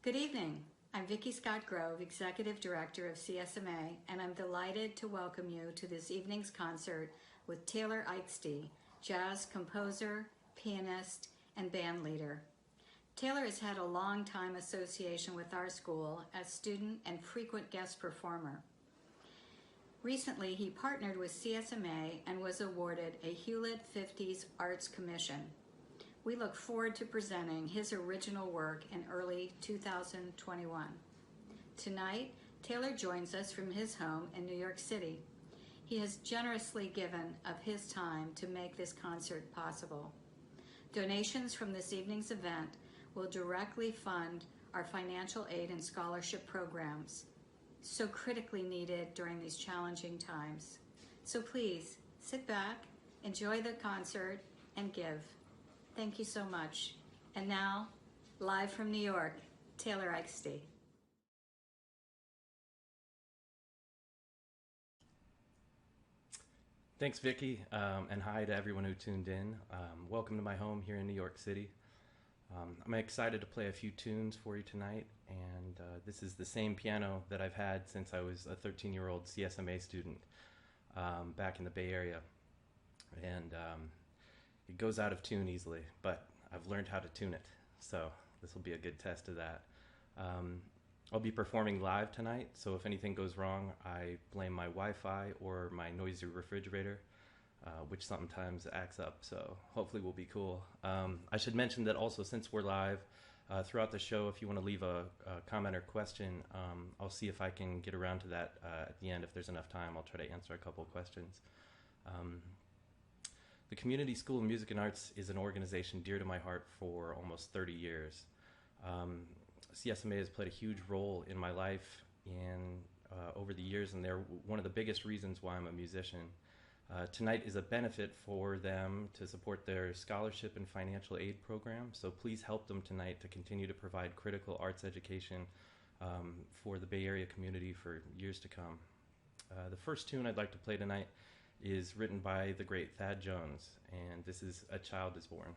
Good evening. I'm Vicki Scott Grove, Executive Director of CSMA, and I'm delighted to welcome you to this evening's concert with Taylor Eigsti, jazz composer, pianist, and band leader. Taylor has had a long time association with our school as student and frequent guest performer. Recently, he partnered with CSMA and was awarded a Hewlett 50s Arts Commission. We look forward to presenting his original work in early 2021. Tonight, Taylor joins us from his home in New York City. He has generously given of his time to make this concert possible. Donations from this evening's event will directly fund our financial aid and scholarship programs, so critically needed during these challenging times. So please, sit back, enjoy the concert, and give. Thank you so much. And now, live from New York, Taylor Eigsti. Thanks, Vicki, and hi to everyone who tuned in. Welcome to my home here in New York City. I'm excited to play a few tunes for you tonight, and this is the same piano that I've had since I was a 13-year-old CSMA student back in the Bay Area. And it goes out of tune easily, but I've learned how to tune it, so this will be a good test of that. I'll be performing live tonight, so if anything goes wrong, I blame my Wi-Fi or my noisy refrigerator, which sometimes acts up, so hopefully we'll be cool. I should mention that also, since we're live, throughout the show, if you want to leave a comment or question, I'll see if I can get around to that at the end. If there's enough time, I'll try to answer a couple of questions. The Community School of Music and Arts is an organization dear to my heart for almost 30 years. CSMA has played a huge role in my life over the years, and they're one of the biggest reasons why I'm a musician. Tonight is a benefit for them to support their scholarship and financial aid program, so please help them tonight to continue to provide critical arts education for the Bay Area community for years to come. The first tune I'd like to play tonight is written by the great Thad Jones, and this is A Child is Born.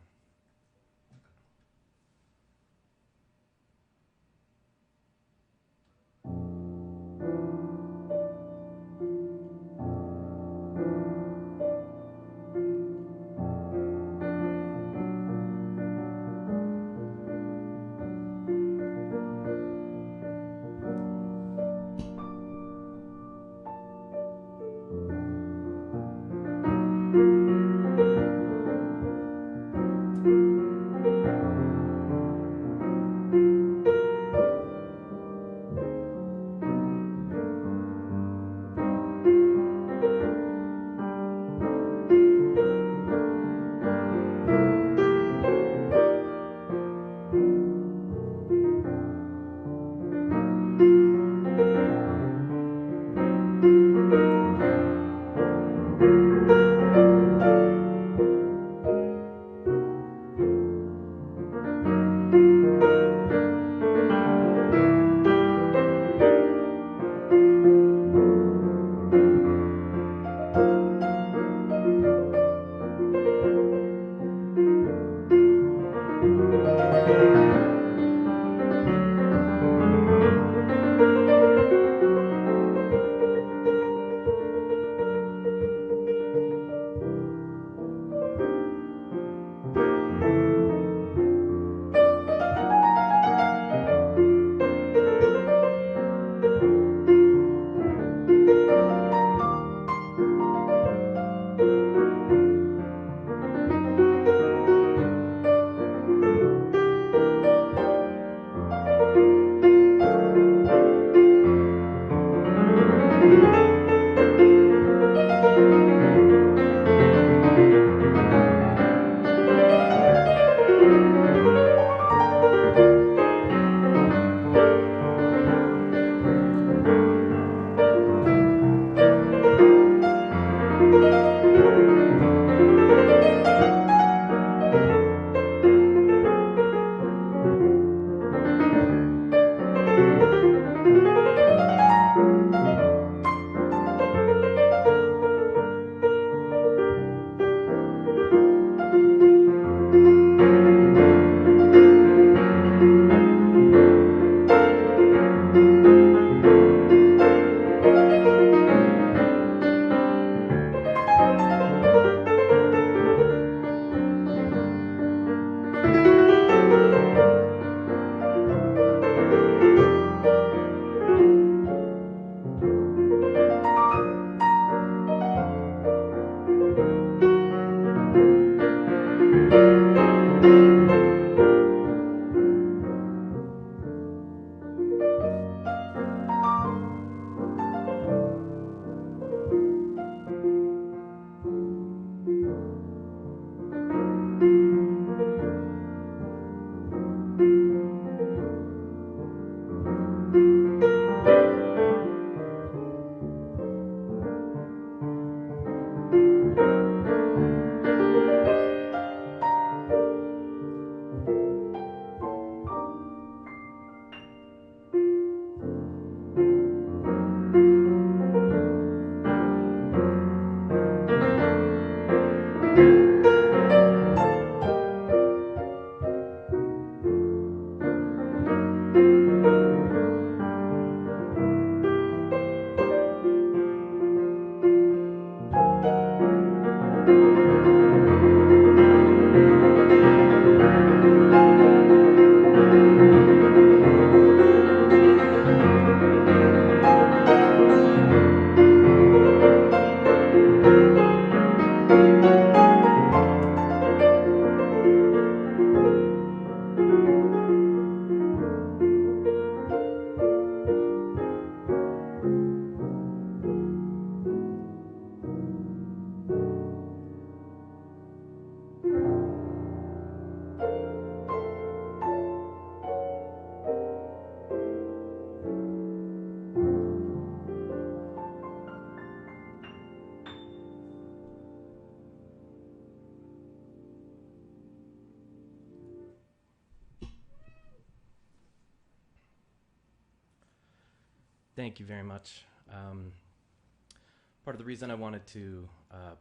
Thank you very much. Part of the reason I wanted to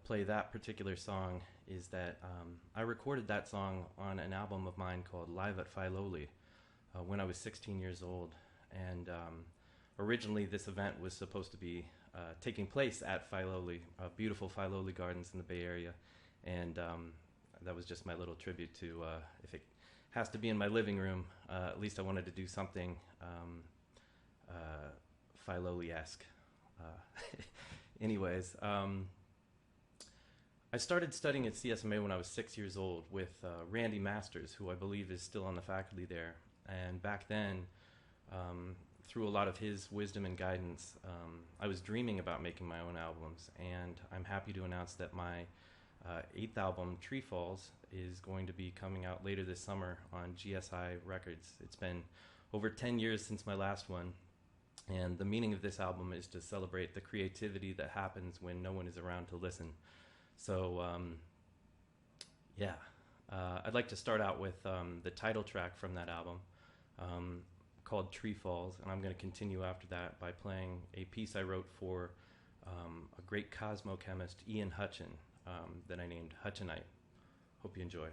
play that particular song is that I recorded that song on an album of mine called Live at Filoli when I was 16 years old. And originally this event was supposed to be taking place at Filoli, beautiful Filoli Gardens in the Bay Area. And that was just my little tribute to, if it has to be in my living room, at least I wanted to do something Filoli-esque. Anyways, I started studying at CSMA when I was 6 years old with Randy Masters, who I believe is still on the faculty there. And back then, through a lot of his wisdom and guidance, I was dreaming about making my own albums. And I'm happy to announce that my 8th album, Tree Falls, is going to be coming out later this summer on GSI Records. It's been over 10 years since my last one. And the meaning of this album is to celebrate the creativity that happens when no one is around to listen. So, I'd like to start out with the title track from that album called Tree Falls, and I'm going to continue after that by playing a piece I wrote for a great cosmochemist, Ian Hutchin, that I named Hutchinite. Hope you enjoy.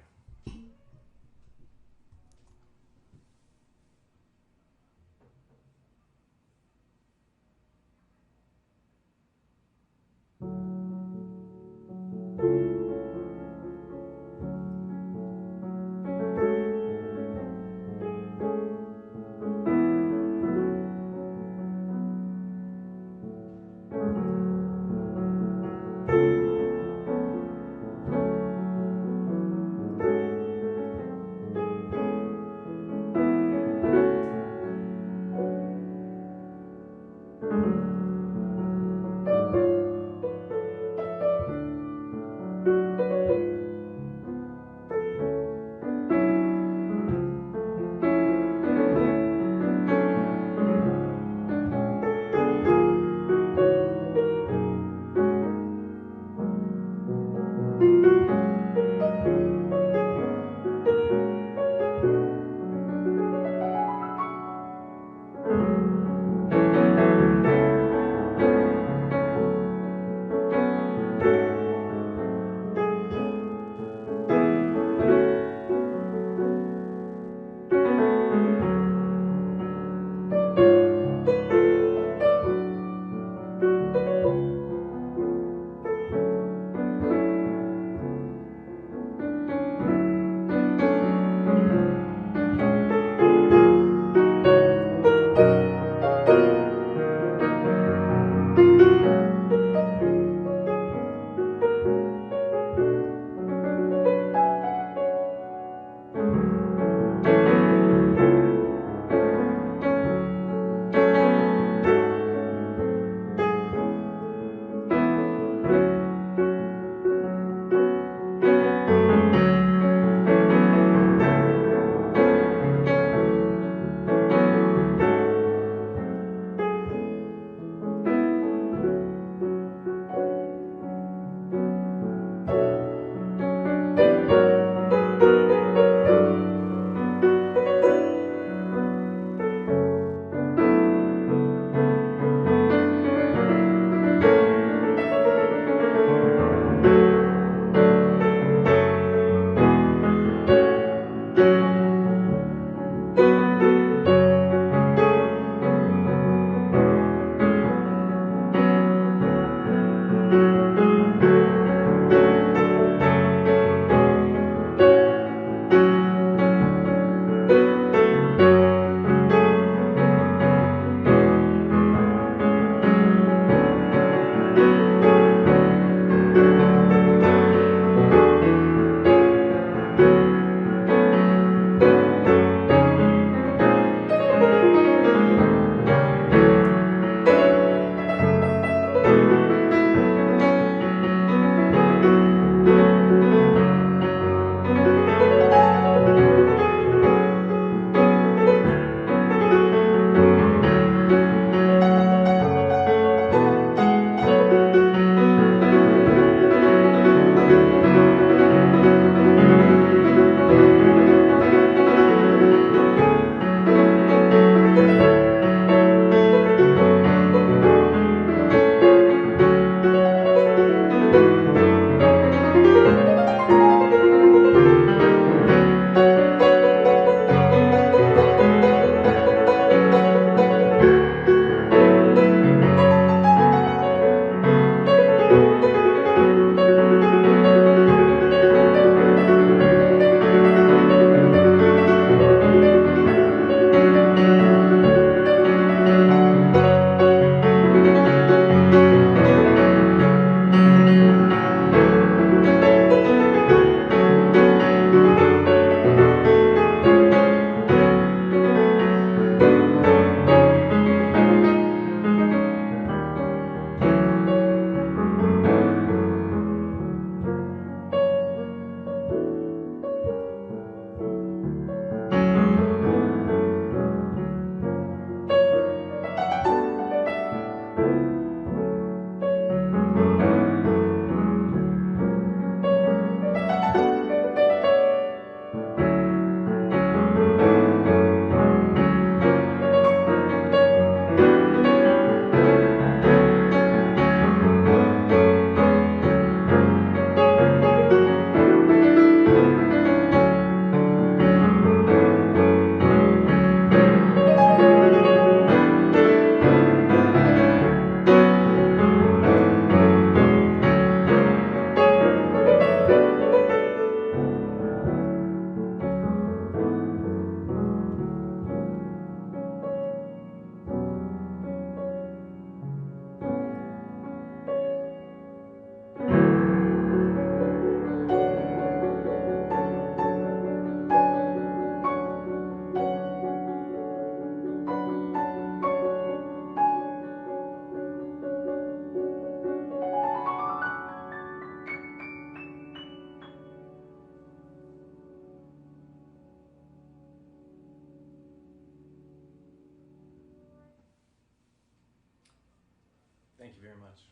Thank you very much.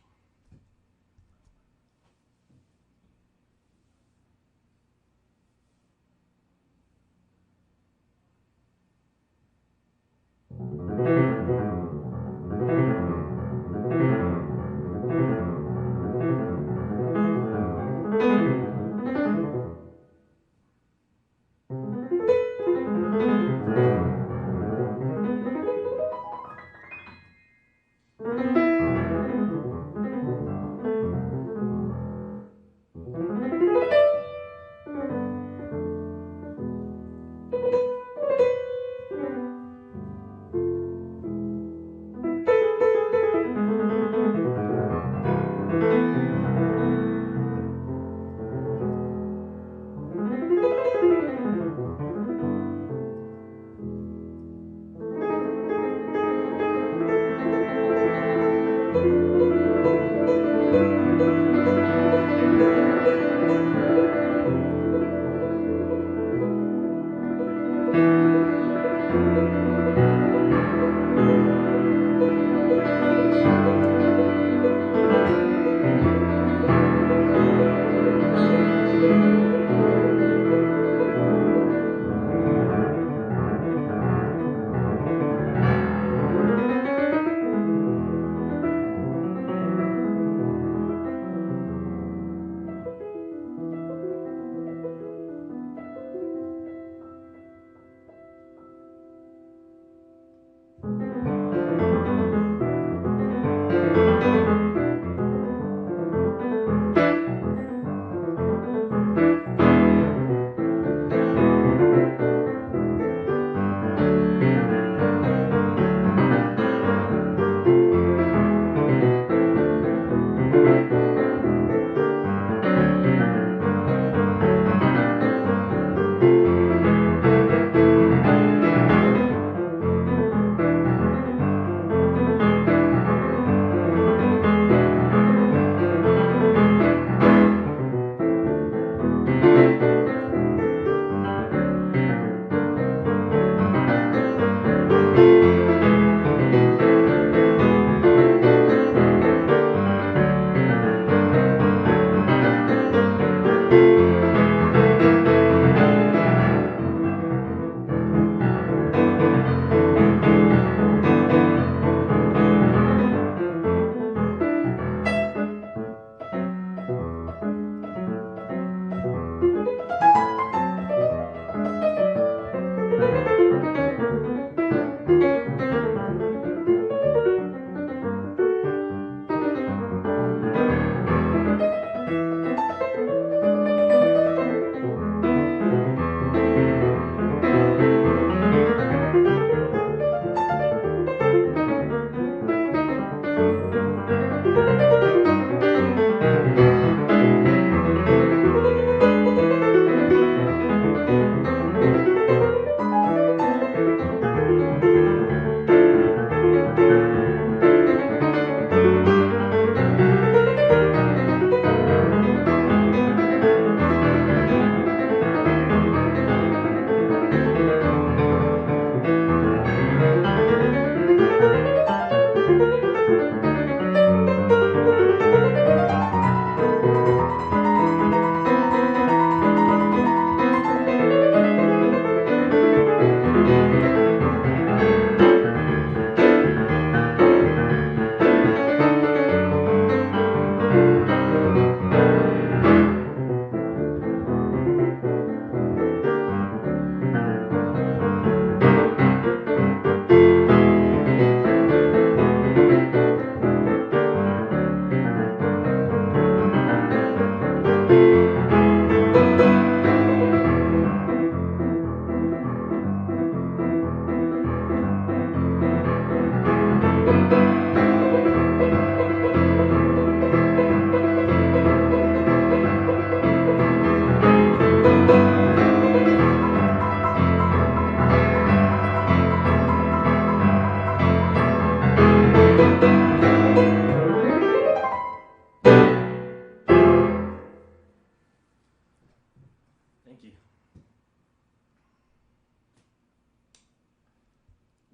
Thank you.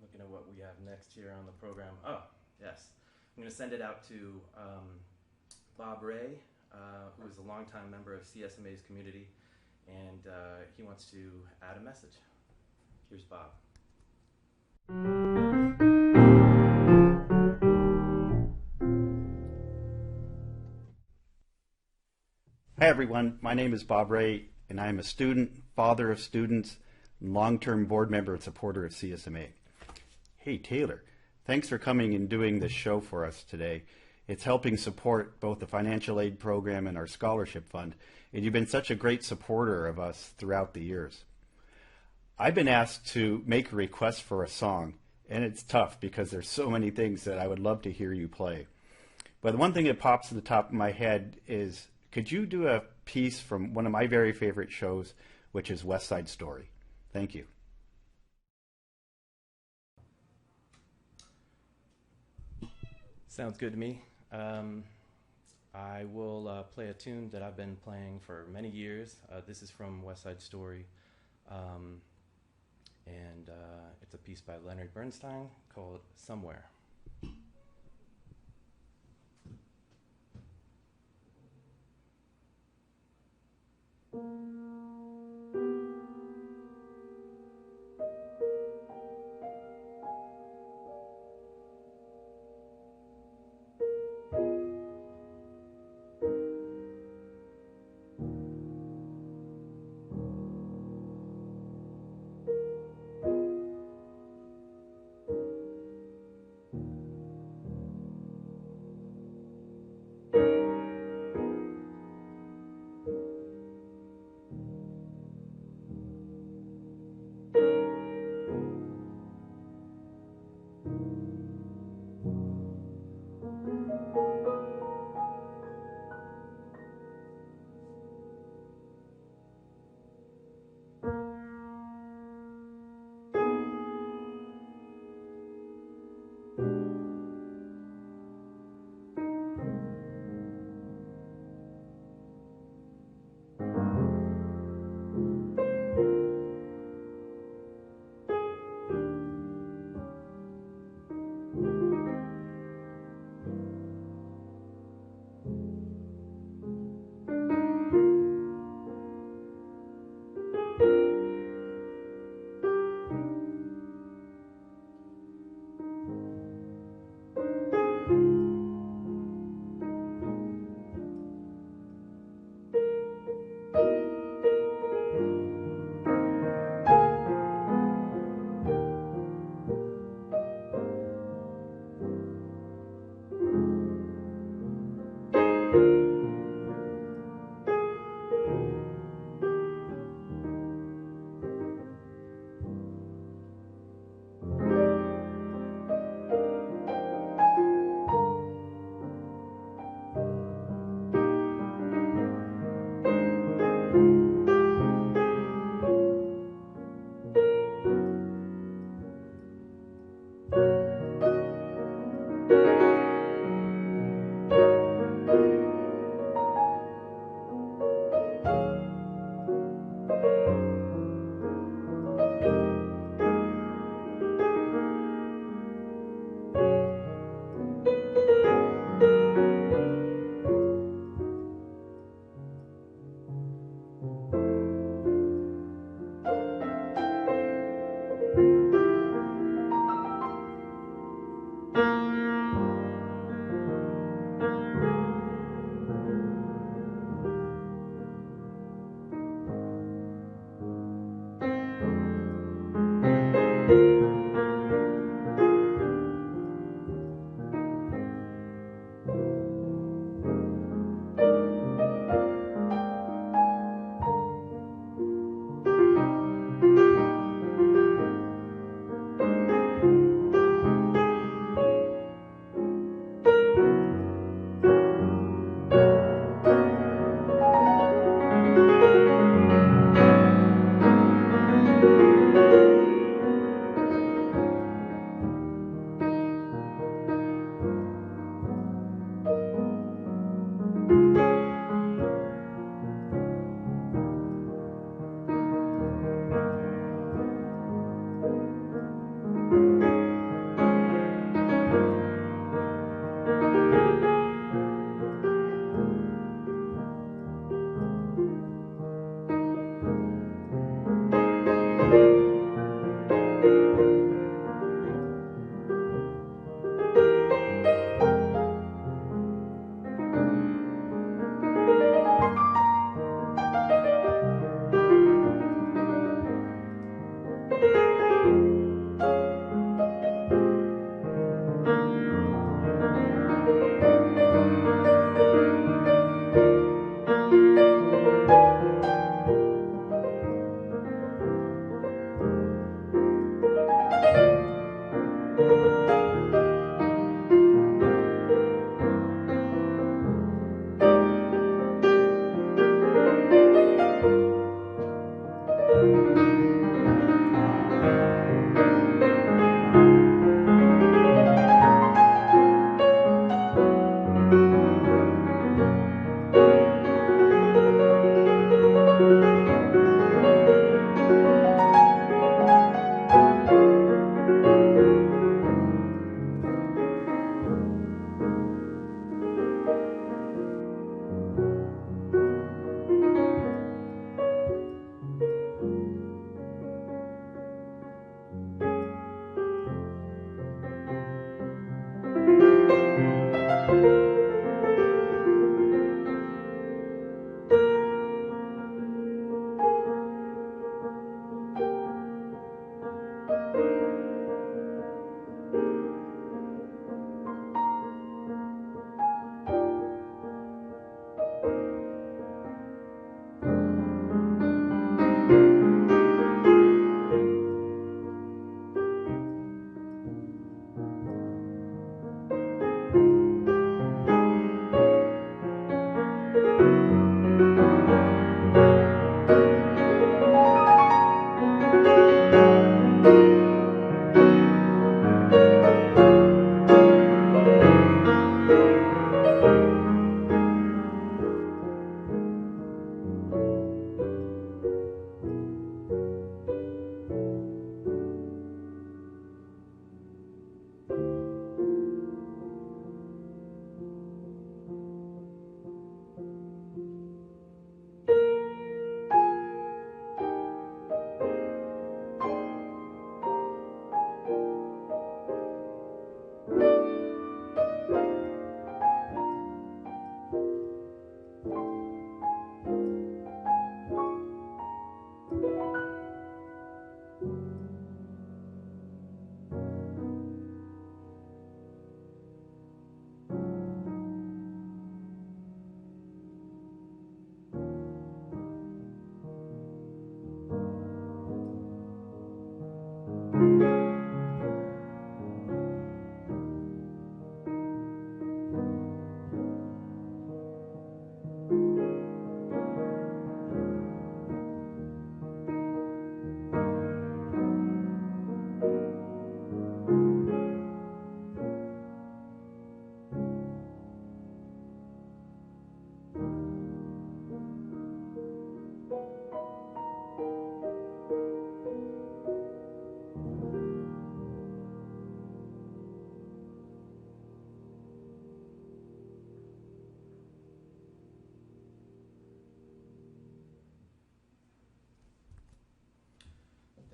Looking at what we have next here on the program. Oh, yes. I'm going to send it out to Bob Ray, who is a longtime member of CSMA's community, and he wants to add a message. Here's Bob. Hi everyone, my name is Bob Ray, and I am a student, father of students, and long-term board member and supporter of CSMA. Hey Taylor, thanks for coming and doing this show for us today. It's helping support both the financial aid program and our scholarship fund, and you've been such a great supporter of us throughout the years. I've been asked to make a request for a song, and it's tough because there's so many things that I would love to hear you play. But the one thing that pops to the top of my head is, could you do a piece from one of my very favorite shows, which is West Side Story? Thank you. Sounds good to me. I will play a tune that I've been playing for many years. This is from West Side Story, and it's a piece by Leonard Bernstein called Somewhere.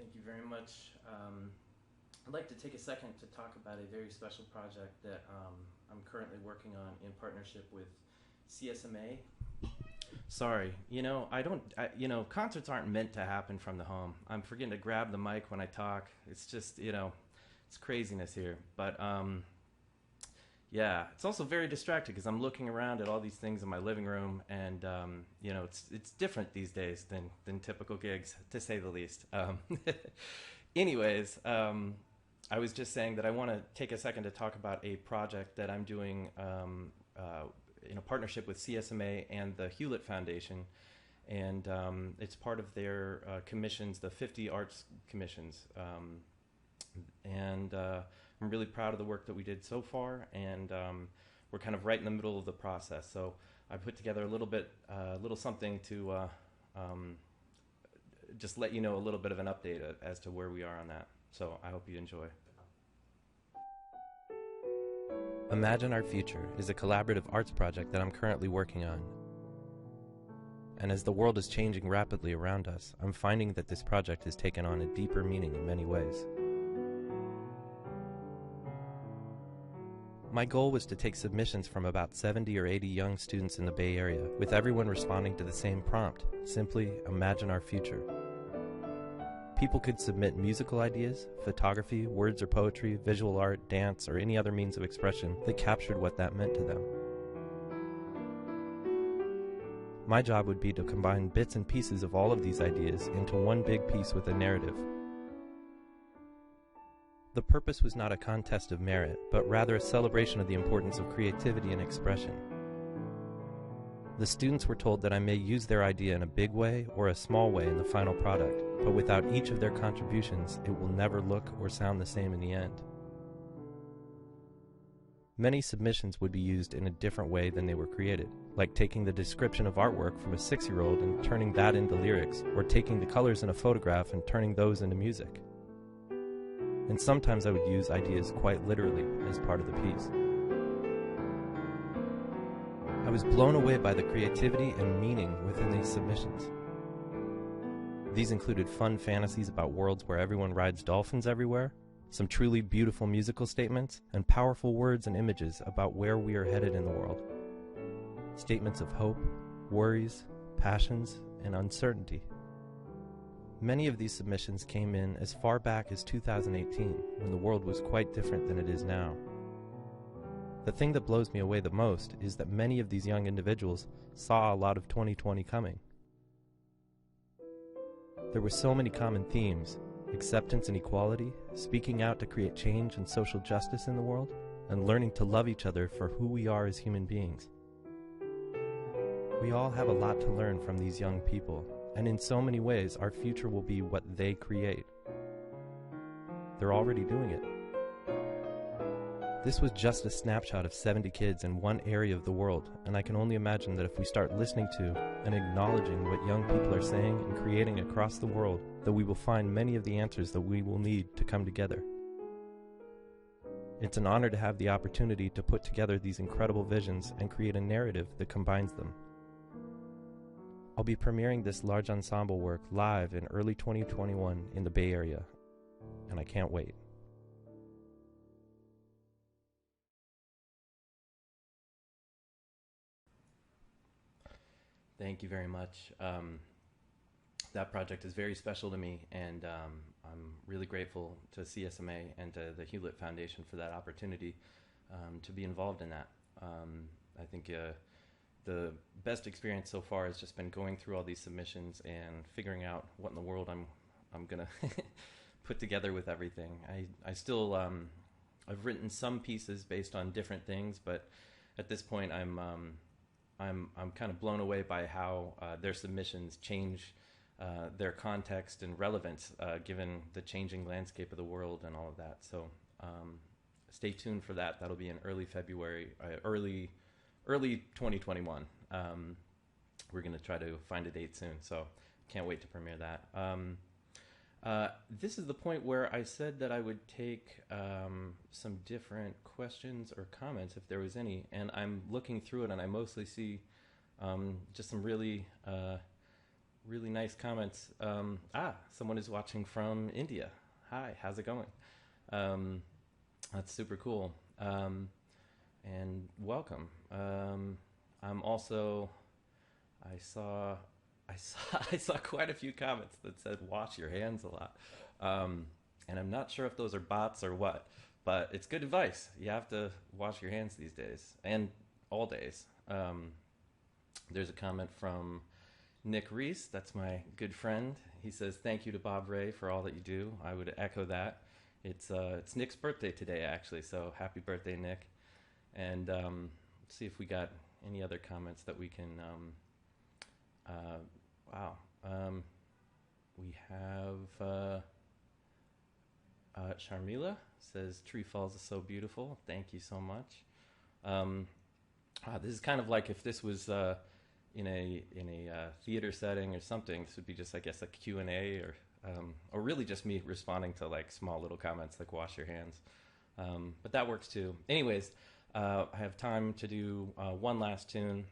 Thank you very much. I'd like to take a second to talk about a very special project that I'm currently working on in partnership with CSMA. Sorry, concerts aren't meant to happen from the home. I'm forgetting to grab the mic when I talk. It's just, it's craziness here. But yeah, it's also very distracting because I'm looking around at all these things in my living room, and it's different these days than typical gigs, to say the least. Anyways, I was just saying that I want to take a second to talk about a project that I'm doing in a partnership with CSMA and the Hewlett Foundation, and it's part of their commissions, the 50 arts commissions, and I'm really proud of the work that we did so far, and we're kind of right in the middle of the process. So I put together a little something to just let you know a little bit of an update as to where we are on that. So I hope you enjoy. Imagine Our Future is a collaborative arts project that I'm currently working on. And as the world is changing rapidly around us, I'm finding that this project has taken on a deeper meaning in many ways. My goal was to take submissions from about 70 or 80 young students in the Bay Area, with everyone responding to the same prompt, simply imagine our future. People could submit musical ideas, photography, words or poetry, visual art, dance, or any other means of expression that captured what that meant to them. My job would be to combine bits and pieces of all of these ideas into one big piece with a narrative. The purpose was not a contest of merit, but rather a celebration of the importance of creativity and expression. The students were told that I may use their idea in a big way or a small way in the final product, but without each of their contributions, it will never look or sound the same in the end. Many submissions would be used in a different way than they were created, like taking the description of artwork from a 6-year-old and turning that into lyrics, or taking the colors in a photograph and turning those into music. And sometimes I would use ideas quite literally as part of the piece. I was blown away by the creativity and meaning within these submissions. These included fun fantasies about worlds where everyone rides dolphins everywhere, some truly beautiful musical statements, and powerful words and images about where we are headed in the world. Statements of hope, worries, passions, and uncertainty. Many of these submissions came in as far back as 2018, when the world was quite different than it is now. The thing that blows me away the most is that many of these young individuals saw a lot of 2020 coming. There were so many common themes: acceptance and equality, speaking out to create change and social justice in the world, and learning to love each other for who we are as human beings. We all have a lot to learn from these young people, and in so many ways our future will be what they create. They're already doing it. This was just a snapshot of 70 kids in one area of the world, and I can only imagine that if we start listening to and acknowledging what young people are saying and creating across the world, that we will find many of the answers that we will need to come together. It's an honor to have the opportunity to put together these incredible visions and create a narrative that combines them. I'll be premiering this large ensemble work live in early 2021 in the Bay Area, and I can't wait. Thank you very much. That project is very special to me, and I'm really grateful to CSMA and to the Hewlett Foundation for that opportunity to be involved in that. I think the best experience so far has just been going through all these submissions and figuring out what in the world I'm gonna put together with everything. I still I've written some pieces based on different things, but at this point I'm kind of blown away by how their submissions change their context and relevance given the changing landscape of the world and all of that. So stay tuned for that. That'll be in early February, early 2021. We're going to try to find a date soon, so can't wait to premiere that. This is the point where I said that I would take some different questions or comments if there was any, and I'm looking through it and I mostly see just some really really nice comments. Someone is watching from India. Hi, how's it going? That's super cool. And welcome. I'm also, I saw I saw quite a few comments that said wash your hands a lot. And I'm not sure if those are bots or what, but it's good advice. You have to wash your hands these days and all days. There's a comment from Nick Reese. That's my good friend. He says, thank you to Bob Ray for all that you do. I would echo that. It's Nick's birthday today, actually, so happy birthday, Nick. And let's see if we got any other comments that we can... we have Sharmila says, Tree Falls is so beautiful. Thank you so much. This is kind of like if this was in a theater setting or something. This would be just, I guess, a Q&A or really just me responding to like small little comments like wash your hands. But that works too. Anyways, I have time to do one last tune.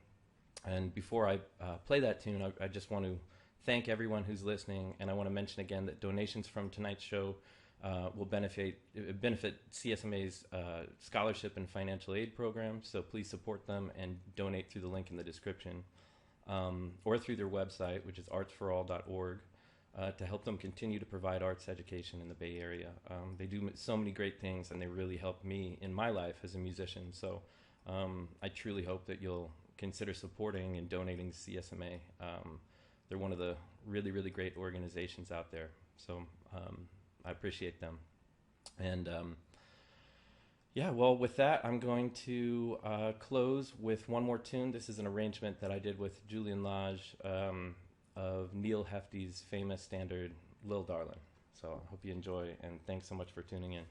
And before I play that tune, I just want to thank everyone who's listening. And I want to mention again that donations from tonight's show will benefit CSMA's scholarship and financial aid program. So please support them and donate through the link in the description or through their website, which is artsforall.org, to help them continue to provide arts education in the Bay Area. They do so many great things, and they really help me in my life as a musician. So I truly hope that you'll consider supporting and donating to CSMA. They're one of the really, really great organizations out there. So I appreciate them. And well, with that, I'm going to close with one more tune. This is an arrangement that I did with Julian Lodge of Neil Hefty's famous standard, Lil Darlin'. So I hope you enjoy, and thanks so much for tuning in.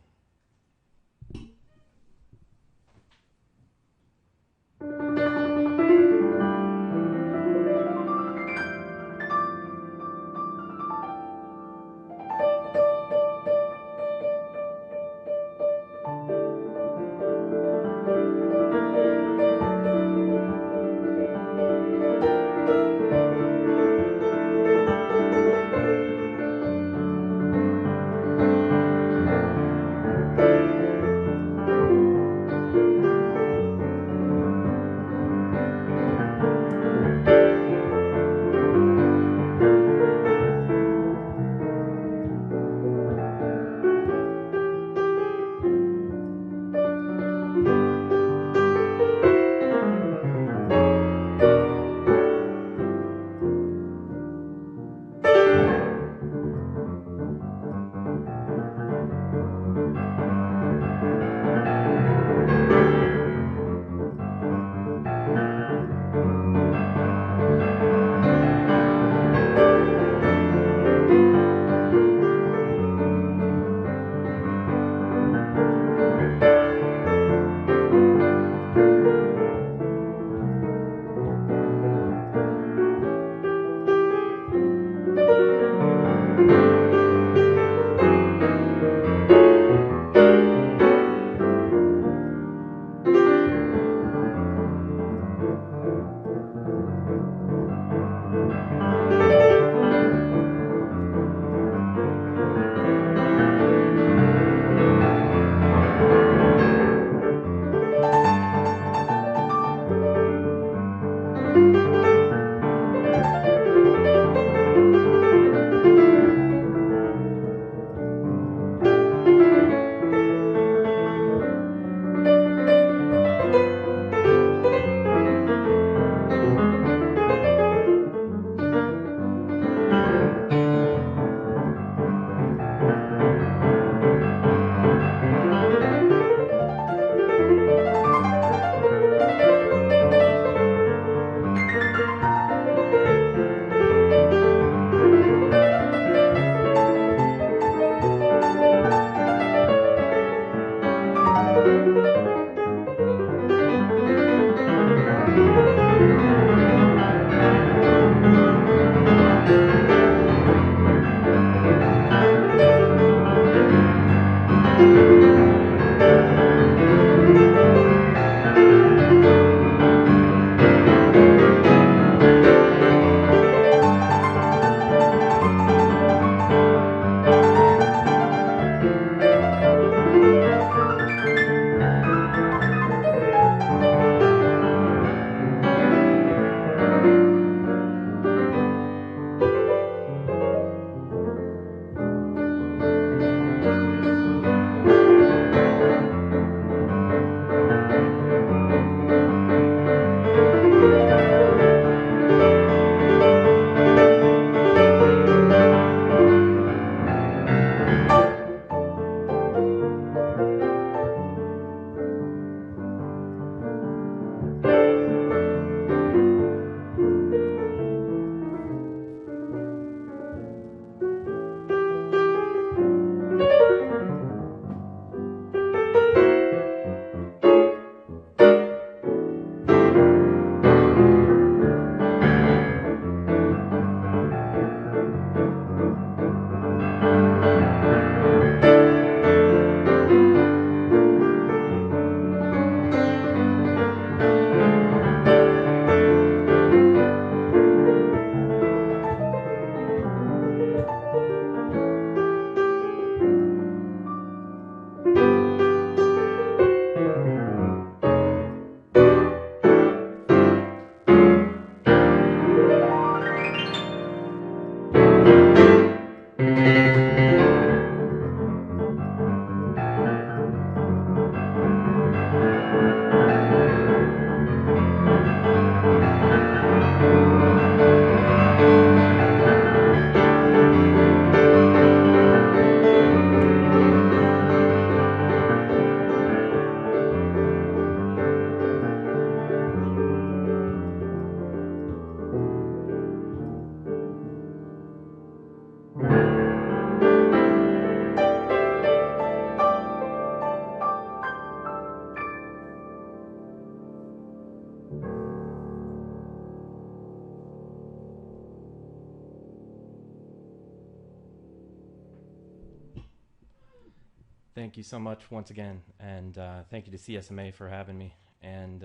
Thank you so much once again, and thank you to CSMA for having me. And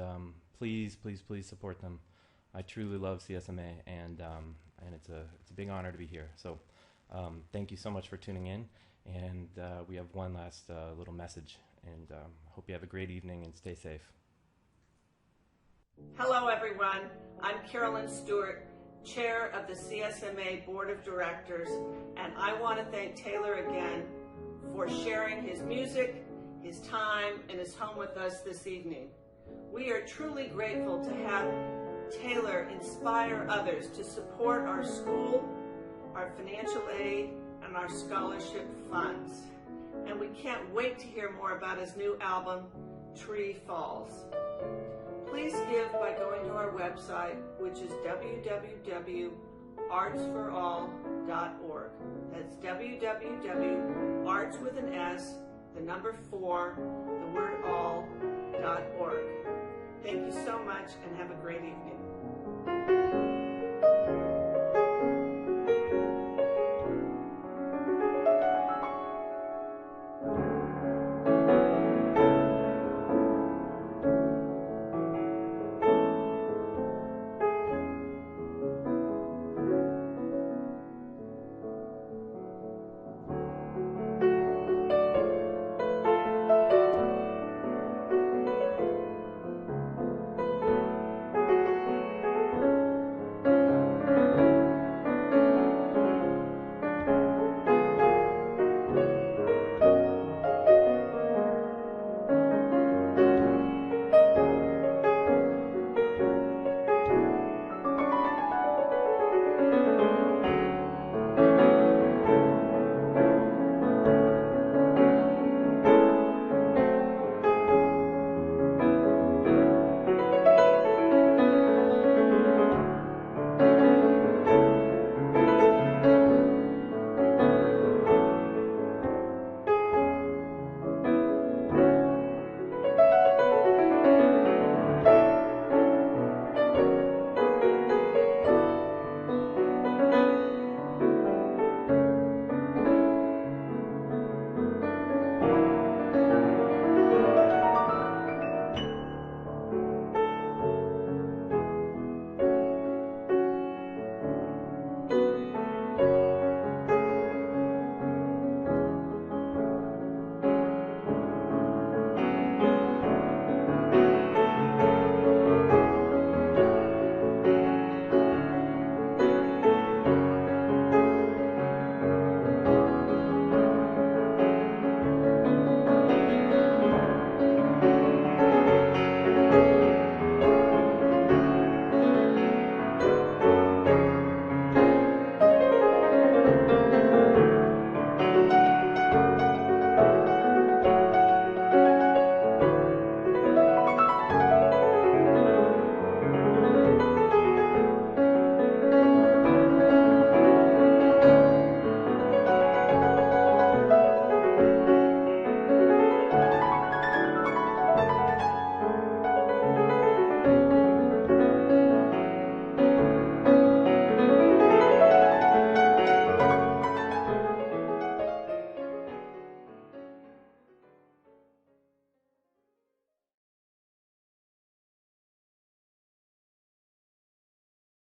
please, please, please support them. I truly love CSMA, and it's a big honor to be here. So thank you so much for tuning in. And we have one last little message, and hope you have a great evening and stay safe. Hello, everyone. I'm Carolyn Stewart, Chair of the CSMA Board of Directors, and I want to thank Taylor again for sharing his music, his time, and his home with us this evening. We are truly grateful to have Taylor inspire others to support our school, our financial aid, and our scholarship funds. And we can't wait to hear more about his new album, Tree Falls. Please give by going to our website, which is www.artsforall.org. That's www.arts4all.org. Thank you so much and have a great evening.